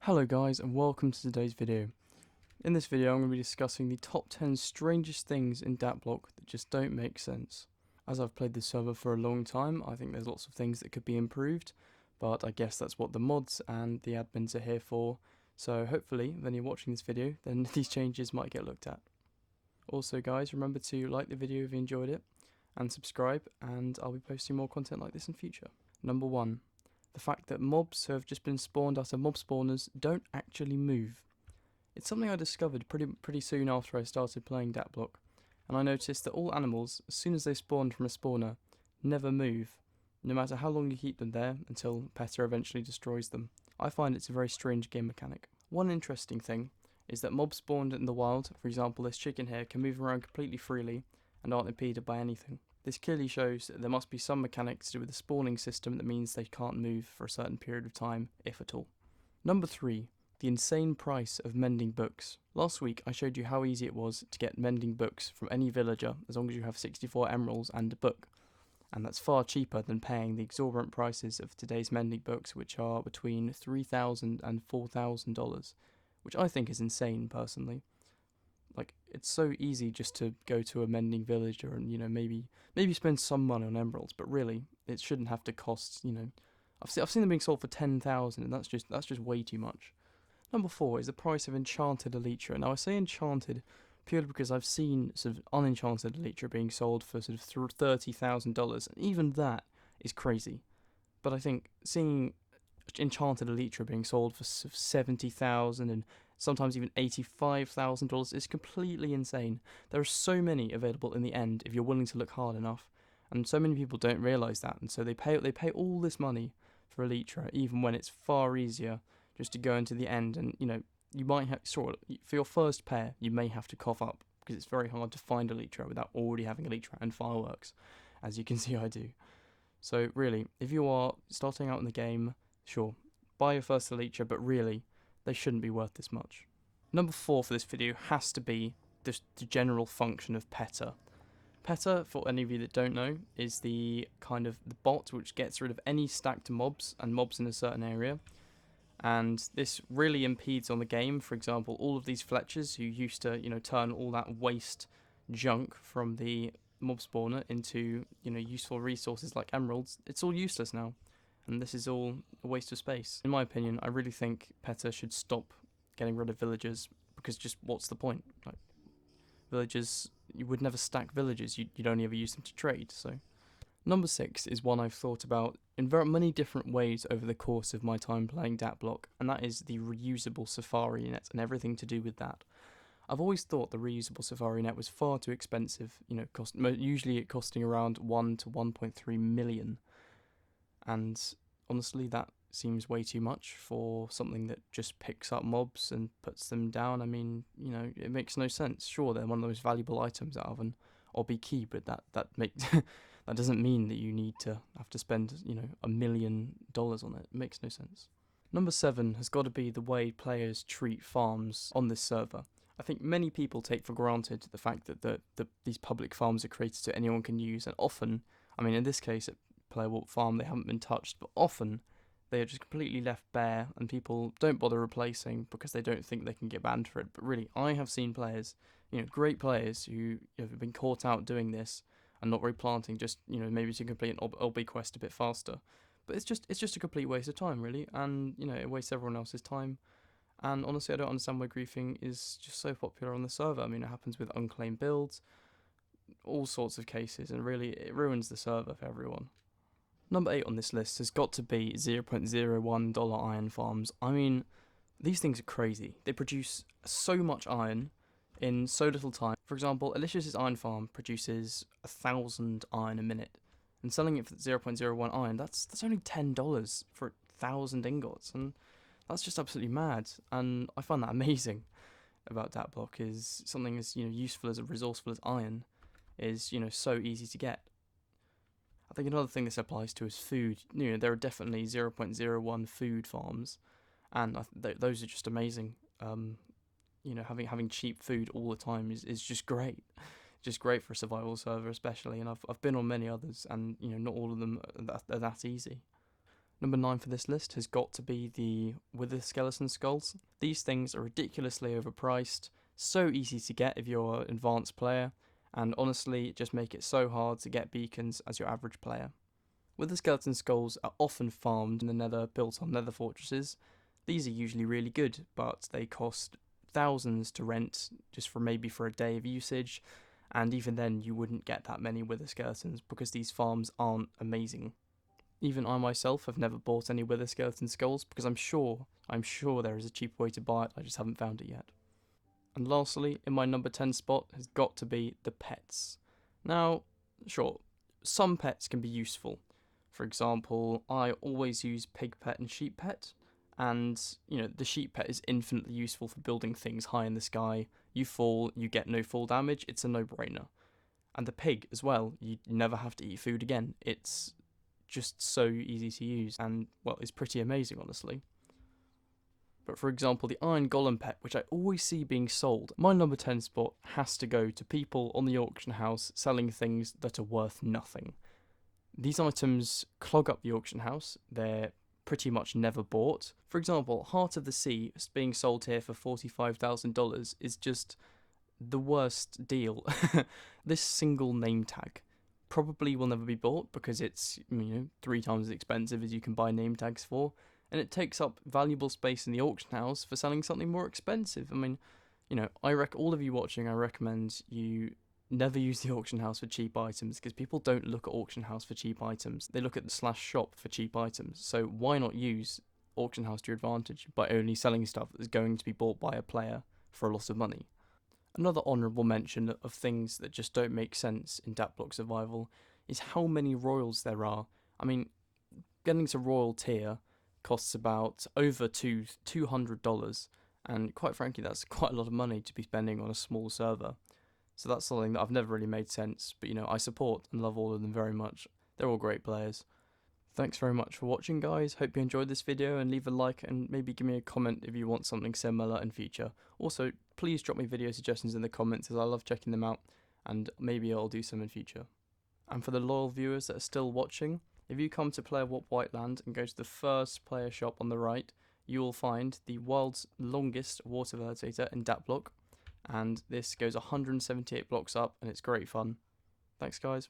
Hello guys and welcome to today's video. In this video I'm going to be discussing the top 10 strangest things in Datblock that just don't make sense. As I've played this server for a long time, I think there's lots of things that could be improved, but I guess that's what the mods and the admins are here for, so hopefully when you're watching this video then these changes might get looked at. Also guys, remember to like the video if you enjoyed it, and subscribe, and I'll be posting more content like this in future. Number 1. The fact that mobs who have just been spawned out of mob spawners don't actually move. It's something I discovered pretty soon after I started playing Datblock, and I noticed that all animals, as soon as they spawn from a spawner, never move, no matter how long you keep them there until PETA eventually destroys them. I find it's a very strange game mechanic. One interesting thing is that mobs spawned in the wild, for example this chicken here, can move around completely freely and aren't impeded by anything. This clearly shows that there must be some mechanics to do with the spawning system that means they can't move for a certain period of time, if at all. Number 3. The insane price of mending books. Last week I showed you how easy it was to get mending books from any villager as long as you have 64 emeralds and a book. And that's far cheaper than paying the exorbitant prices of today's mending books, which are between $3,000 and $4,000, which I think is insane personally. Like, it's so easy just to go to a mending villager and, maybe spend some money on emeralds, but really, it shouldn't have to cost, I've seen them being sold for 10,000, and that's just way too much. Number 4 is the price of enchanted elytra. Now, I say enchanted purely because I've seen sort of unenchanted elytra being sold for sort of $30,000, and even that is crazy. But I think seeing enchanted elytra being sold for sort of 70,000 and sometimes even $85,000 is completely insane. There are so many available in the end if you're willing to look hard enough, and so many people don't realise that, and so they pay all this money for elytra, even when it's far easier just to go into the end. And you might have for your first pair you may have to cough up because it's very hard to find elytra without already having elytra and fireworks, as you can see I do. So really, if you are starting out in the game, sure, buy your first elytra, but really, they shouldn't be worth this much. Number 4 for this video has to be the general function of PETA. PETA, for any of you that don't know, is the kind of the bot which gets rid of any stacked mobs and mobs in a certain area. And this really impedes on the game. For example, all of these Fletchers who used to, turn all that waste junk from the mob spawner into, useful resources like emeralds, it's all useless now. And this is all a waste of space. In my opinion, I really think PETA should stop getting rid of villagers, because just what's the point? Like, villagers, you would never stack villagers, you'd only ever use them to trade, so. Number 6 is one I've thought about in very many different ways over the course of my time playing Datblock, and that is the reusable safari net and everything to do with that. I've always thought the reusable safari net was far too expensive, usually it costing around 1 to 1.3 million. And honestly, that seems way too much for something that just picks up mobs and puts them down. I mean, it makes no sense. Sure, they're one of the most valuable items out of an obby key, but that that doesn't mean that you need to have to spend, $1 million on it. It makes no sense. Number 7 has got to be the way players treat farms on this server. I think many people take for granted the fact that these public farms are created so anyone can use, and often, I mean in this case, playable farm they haven't been touched, but often they are just completely left bare and people don't bother replacing because they don't think they can get banned for it. But really, I have seen players, great players who have been caught out doing this and not replanting, just maybe to complete an obby quest a bit faster. But it's just a complete waste of time really, and it wastes everyone else's time. And honestly, I don't understand why griefing is just so popular on the server. I mean, it happens with unclaimed builds, all sorts of cases, and really it ruins the server for everyone. Number 8 on this list has got to be $0.01 iron farms. I mean, these things are crazy. They produce so much iron in so little time. For example, Alicia's iron farm produces 1,000 iron a minute, and selling it for 0.01 iron, that's only $10 for 1,000 ingots, and that's just absolutely mad. And I find that amazing about Datblock, is something as useful as resourceful as iron is so easy to get. I think another thing this applies to is food. There are definitely 0.01 food farms, and those are just amazing. Having cheap food all the time is just great. Just great for a survival server especially, and I've been on many others, and not all of them are that easy. Number 9 for this list has got to be the Wither Skeleton Skulls. These things are ridiculously overpriced, so easy to get if you're an advanced player, and honestly just make it so hard to get beacons as your average player. Wither Skeleton Skulls are often farmed in the nether, built on nether fortresses. These are usually really good, but they cost thousands to rent just for maybe for a day of usage, and even then you wouldn't get that many Wither Skeletons because these farms aren't amazing. Even I myself have never bought any Wither Skeleton Skulls because I'm sure there is a cheaper way to buy it, I just haven't found it yet. And lastly, in my number 10 spot has got to be the pets. Now, sure, some pets can be useful. For example, I always use pig pet and sheep pet, and the sheep pet is infinitely useful for building things high in the sky. You fall, you get no fall damage, it's a no-brainer. And the pig as well, you never have to eat food again. It's just so easy to use and, well, it's pretty amazing, honestly. But for example, the Iron Golem pet, which I always see being sold, my number 10 spot has to go to people on the auction house selling things that are worth nothing. These items clog up the auction house, they're pretty much never bought. For example, Heart of the Sea being sold here for $45,000 is just the worst deal. This single name tag probably will never be bought because it's 3 times as expensive as you can buy name tags for, and it takes up valuable space in the auction house for selling something more expensive. I mean, all of you watching, I recommend you never use the auction house for cheap items because people don't look at auction house for cheap items. They look at the /shop for cheap items. So why not use auction house to your advantage by only selling stuff that's going to be bought by a player for a lot of money? Another honourable mention of things that just don't make sense in Datblock Survival is how many royals there are. I mean, getting to royal tier costs about over $200, and quite frankly that's quite a lot of money to be spending on a small server. So that's something that I've never really made sense, but I support and love all of them very much. They're all great players. Thanks very much for watching, guys. Hope you enjoyed this video, and leave a like and maybe give me a comment if you want something similar in future. Also, please drop me video suggestions in the comments as I love checking them out, and maybe I'll do some in future. And for the loyal viewers that are still watching, if you come to Player Warp Whiteland and go to the first player shop on the right, you will find the world's longest water validator in Datblock, and this goes 178 blocks up and it's great fun. Thanks, guys.